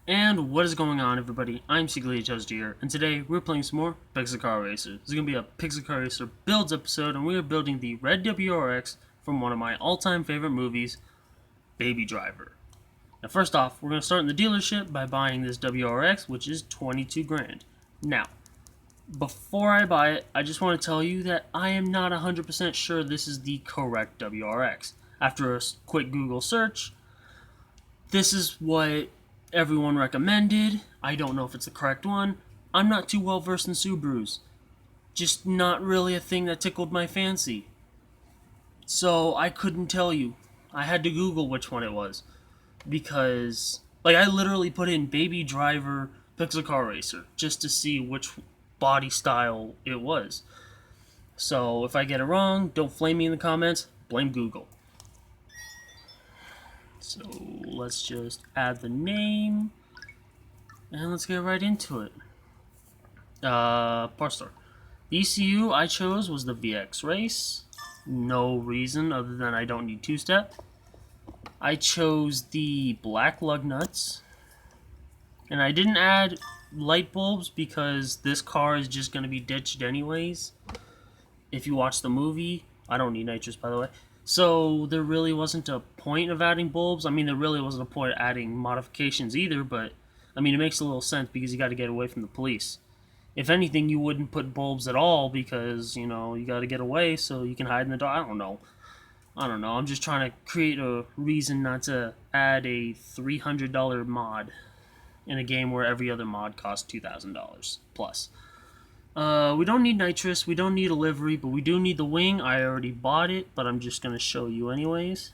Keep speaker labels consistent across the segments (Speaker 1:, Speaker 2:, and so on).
Speaker 1: And what is going on, everybody? I'm Secretly Judge here, and today we're playing some more Pixel Car Racer. This is going to be a Pixel Car Racer builds episode, and we are building the red WRX from one of my all-time favorite movies, Baby Driver. Now, first off, we're going to start in the dealership by buying this WRX, which is 22 grand. Now, before I buy it, I just want to tell you that I am not 100% sure this is the correct WRX. After a quick Google search, this is what everyone recommended. I don't know if it's the correct one. I'm not too well versed in Subarus. Just not really a thing that tickled my fancy. So I couldn't tell you. I had to Google which one it was. Because, I literally put in Baby Driver Pixel Car Racer just to see which body style it was. So if I get it wrong, don't flame me in the comments. Blame Google. So let's just add the name, and let's get right into it. Parts store. The ECU I chose was the VX Race. No reason other than I don't need two-step. I chose the black lug nuts, and I didn't add light bulbs because this car is just going to be ditched anyways. If you watch the movie, I don't need nitrous, by the way. So there really wasn't a point of adding bulbs. I mean, there really wasn't a point of adding modifications either, but I mean, it makes a little sense because you got to get away from the police. If anything, you wouldn't put bulbs at all because, you got to get away so you can hide in the dark. I don't know. I'm just trying to create a reason not to add a $300 mod in a game where every other mod costs $2,000 plus. We don't need nitrous, we don't need a livery, but we do need the wing. I already bought it, but I'm just going to show you anyways.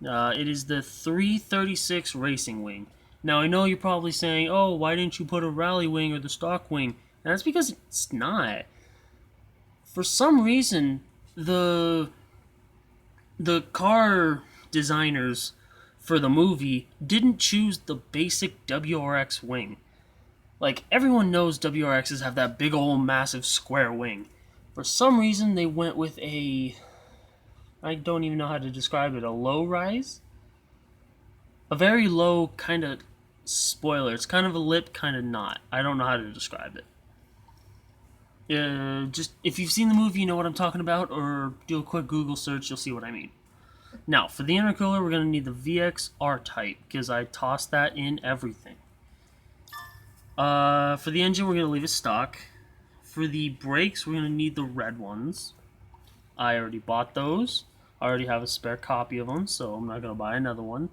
Speaker 1: It is the 336 Racing Wing. Now, I know you're probably saying, oh, why didn't you put a rally wing or the stock wing? And that's because it's not. For some reason, the car designers for the movie didn't choose the basic WRX wing. Everyone knows WRXs have that big old massive square wing. For some reason, they went with I don't even know how to describe it, a low rise? A very low kind of spoiler. It's kind of a lip, kind of not. I don't know how to describe it. Just if you've seen the movie, you know what I'm talking about, or do a quick Google search, you'll see what I mean. Now, for the intercooler, we're going to need the VX R-Type, because I tossed that in everything. For the engine, we're going to leave it stock. For the brakes, we're going to need the red ones. I already bought those. I already have a spare copy of them, so I'm not going to buy another one.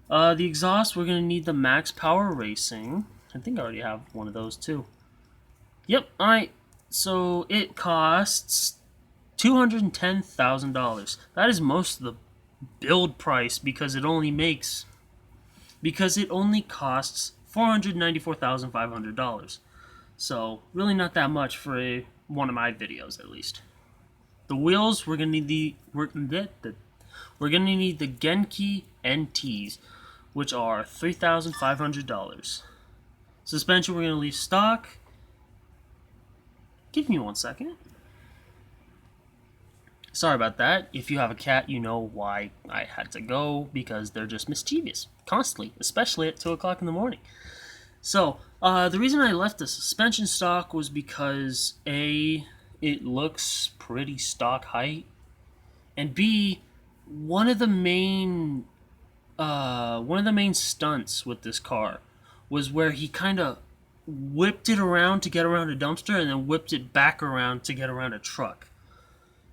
Speaker 1: The exhaust, we're going to need the Max Power Racing. I think I already have one of those, too. Yep, alright. So, it costs $210,000. That is most of the build price because it only costs $494,500. So, really not that much for one of my videos, at least. The wheels, we're gonna need the Genki NTs, which are $3,500. Suspension, we're gonna leave stock. Give me 1 second. Sorry about that. If you have a cat, you know why I had to go, because they're just mischievous constantly, especially at 2 o'clock in the morning. So, the reason I left the suspension stock was because A, it looks pretty stock height, and B, one of the main stunts with this car was where he kind of whipped it around to get around a dumpster and then whipped it back around to get around a truck.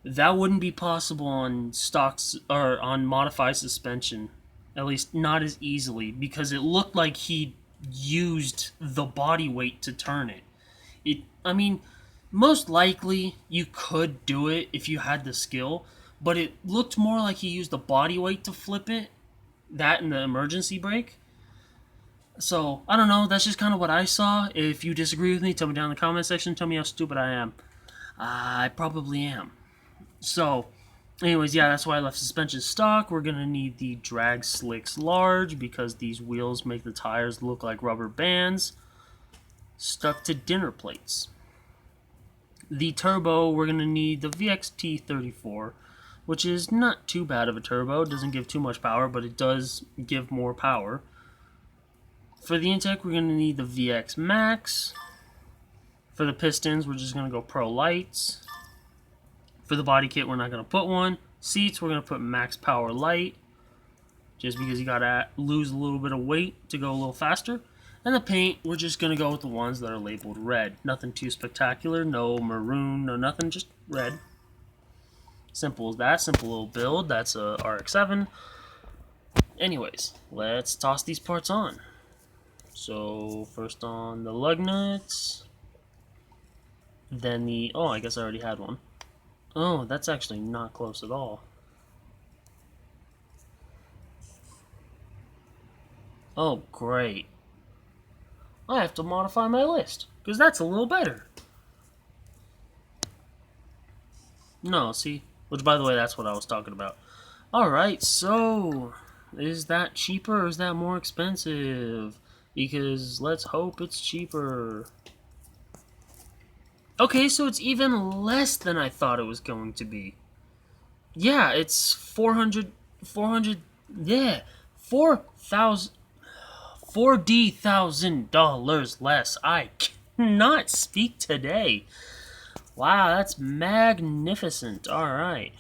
Speaker 1: That wouldn't be possible on stocks or on modified suspension, at least not as easily, because it looked like he used the body weight to turn it. Most likely you could do it if you had the skill, but it looked more like he used the body weight to flip it, that and the emergency brake. So, I don't know, that's just kind of what I saw. If you disagree with me, tell me down in the comment section, tell me how stupid I am. I probably am. So, anyways, yeah, that's why I left suspension stock. We're going to need the drag slicks large because these wheels make the tires look like rubber bands stuck to dinner plates. The turbo, we're going to need the VXT34, which is not too bad of a turbo. It doesn't give too much power, but it does give more power. For the intake, we're going to need the Wrx Max. For the pistons, we're just going to go Pro Lights. For the body kit, we're not going to put one. Seats, we're going to put Max Power Light, just because you got to lose a little bit of weight to go a little faster. And the paint, we're just going to go with the ones that are labeled red. Nothing too spectacular, no maroon, no nothing, just red. Simple as that, simple little build. That's a RX-7. Anyways, let's toss these parts on. So, first on the lug nuts. Then the... oh, I guess I already had one. Oh, that's actually not close at all. Oh, great. I have to modify my list, because that's a little better. No, see? Which, by the way, that's what I was talking about. Alright, so... is that cheaper or is that more expensive? Because let's hope it's cheaper. Okay, so it's even less than I thought it was going to be. Yeah, it's 400, yeah, $40,000 less. I cannot speak today. Wow, that's magnificent. Alright.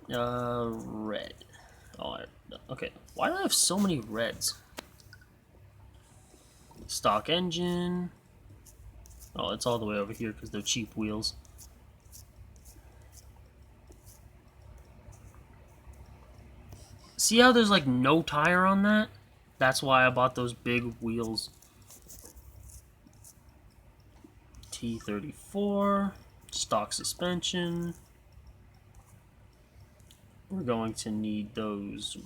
Speaker 1: Red. Oh, okay. Why do I have so many reds? Stock engine. Oh, it's all the way over here because they're cheap wheels. See how there's like no tire on that? That's why I bought those big wheels. T34. Stock suspension. We're going to need those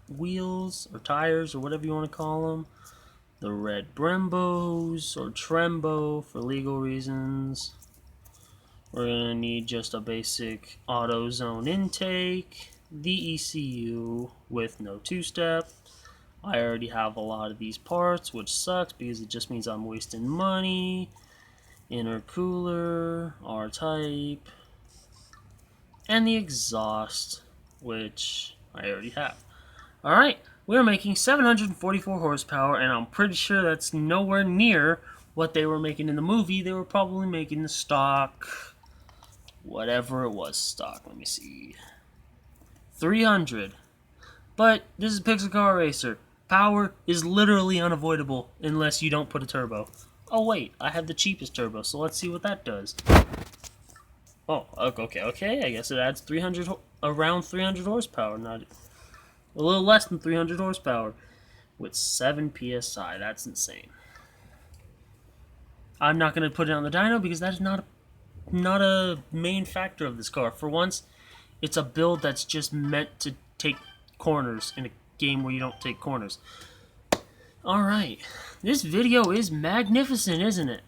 Speaker 1: wheels or tires or whatever you want to call them. The red Brembos or Trembo for legal reasons. We're going to need just a basic AutoZone intake. The ECU with no two-step. I already have a lot of these parts, which sucks because it just means I'm wasting money. Intercooler, R-type. And the exhaust, which I already have. Alright, we're making 744 horsepower, and I'm pretty sure that's nowhere near what they were making in the movie. They were probably making the stock, whatever it was stock. Let me see. 300. But this is Pixel Car Racer. Power is literally unavoidable unless you don't put a turbo. Oh wait, I have the cheapest turbo, so let's see what that does. Oh, okay. I guess it adds around 300 horsepower, not a little less than 300 horsepower, with 7 psi. That's insane. I'm not going to put it on the dyno because that is not a main factor of this car. For once, it's a build that's just meant to take corners in a game where you don't take corners. Alright, this video is magnificent, isn't it?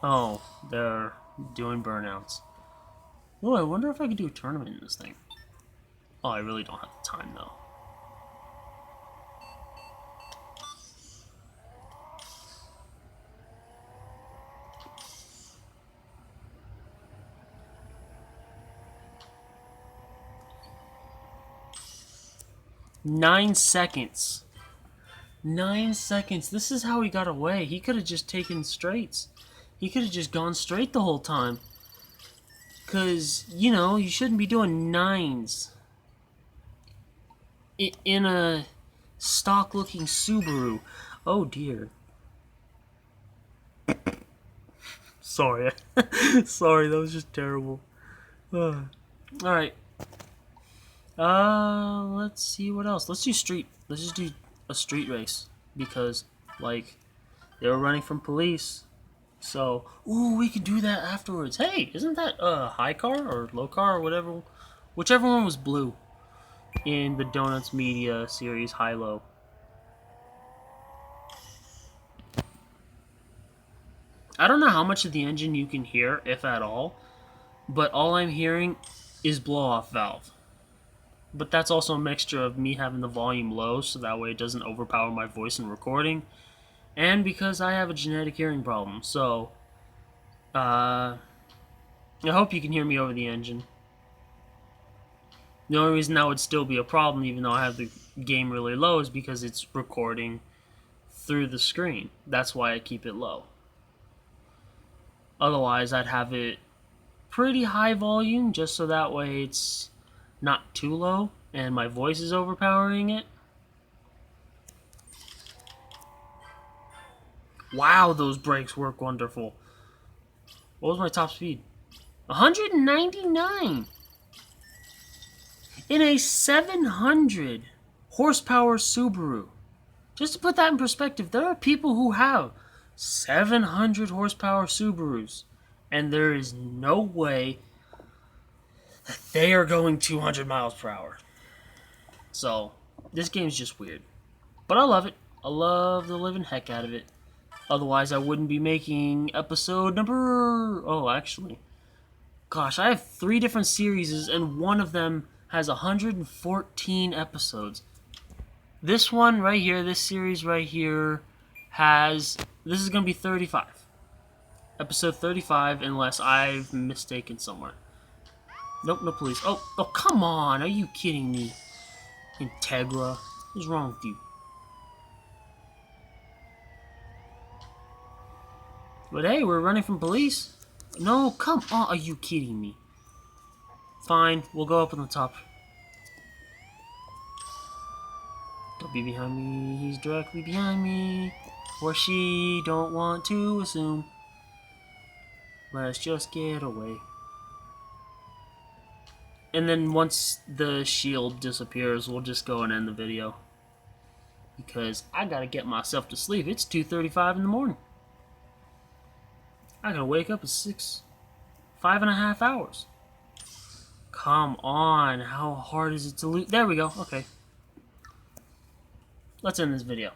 Speaker 1: Oh, they're doing burnouts. Oh, I wonder if I could do a tournament in this thing. Oh, I really don't have the time, though. Nine seconds. 9 seconds. This is how he got away. He could have just taken straights. He could have just gone straight the whole time. Because, you know, you shouldn't be doing nines in a stock-looking Subaru. Oh, dear. Sorry. Sorry, that was just terrible. Alright. Let's see what else. Let's do street. Let's just do a street race. Because, like, they were running from police. So, ooh, we could do that afterwards. Hey, isn't that a high car or low car or whatever? Whichever one was blue in the Donuts Media series High-Low. I don't know how much of the engine you can hear, if at all, but all I'm hearing is blow-off valve. But that's also a mixture of me having the volume low, so that way it doesn't overpower my voice in recording, and because I have a genetic hearing problem. So, I hope you can hear me over the engine. The only reason that would still be a problem, even though I have the game really low, is because it's recording through the screen. That's why I keep it low. Otherwise, I'd have it pretty high volume, just so that way it's not too low and my voice is overpowering it. Wow, those brakes work wonderful. What was my top speed? 199 in a 700 horsepower Subaru. Just to put that in perspective, there are people who have 700 horsepower Subarus, and there is no way that they are going 200 miles per hour. So, this game's just weird. But I love it. I love the living heck out of it. Otherwise, I wouldn't be making episode number... Oh, actually. Gosh, I have 3 different series, and one of them has 114 episodes. This one right here, this series right here, has... This is going to be 35. Episode 35, unless I've mistaken somewhere. Nope, no police. Oh, come on. Are you kidding me? Integra. What's wrong with you? But hey, we're running from police. No, come on. Are you kidding me? Fine, we'll go up on the top. Don't be behind me. He's directly behind me. Or she, don't want to assume. Let's just get away. And then once the shield disappears, we'll just go and end the video. Because I gotta get myself to sleep. It's 2:35 in the morning. I gotta wake up at 5.5 hours. Come on, how hard is it to lose? There we go, okay. Let's end this video.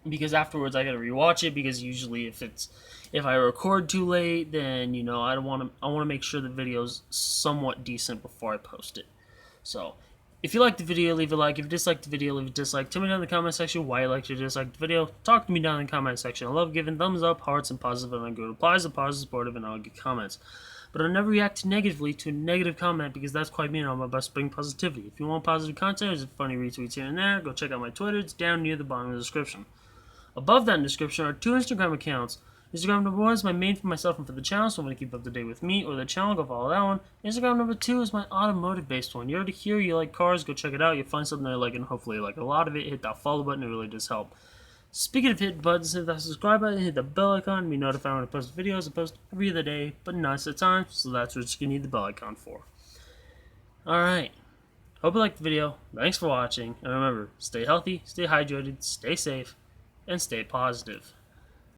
Speaker 1: Because afterwards I gotta rewatch it, because usually if I record too late, then you know I wanna make sure the video's somewhat decent before I post it. So if you liked the video, leave a like. If you disliked the video, leave a dislike. Tell me down in the comment section why you liked or disliked the video. Talk to me down in the comment section. I love giving thumbs up, hearts, and positive and good replies, and positive, supportive, and all good comments. But I never react negatively to a negative comment, because that's quite mean. I'm about to bring positivity. If you want positive content, there's funny retweets here and there. Go check out my Twitter. It's down near the bottom of the description. Above that in the description are 2 Instagram accounts. Instagram number 1 is my main for myself and for the channel, so I'm going to keep up to date with me or the channel, go follow that one. Instagram number 2 is my automotive based one. You're already here, you like cars, go check it out. You'll find something that you like, and hopefully you like a lot of it. Hit that follow button, it really does help. Speaking of hitting buttons, hit that subscribe button, hit the bell icon to be notified when I post videos. I post every other day, but not at a time, so that's what you need the bell icon for. Alright, hope you liked the video. Thanks for watching, and remember, stay healthy, stay hydrated, stay safe, and stay positive.